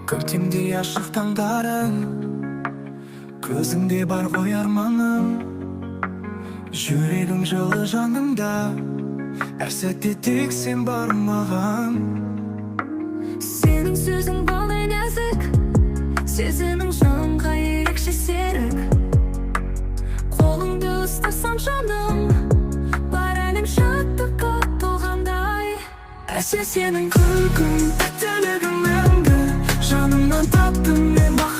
Көктемде ашық таңдарың, көзіңде бар ғой арманым. Жүрегім жылы жанымда, әр сәтте тек сен бар маған. Сенің сөзің балдай нәзік, сезімің жанға ерекше серік. Қолыңды ұстасам жаным, бар әлем шаттыққа толғандай. Әсер сенің күлкің, тәттілігің мәңгі, жанымнан таптым мен бақыт.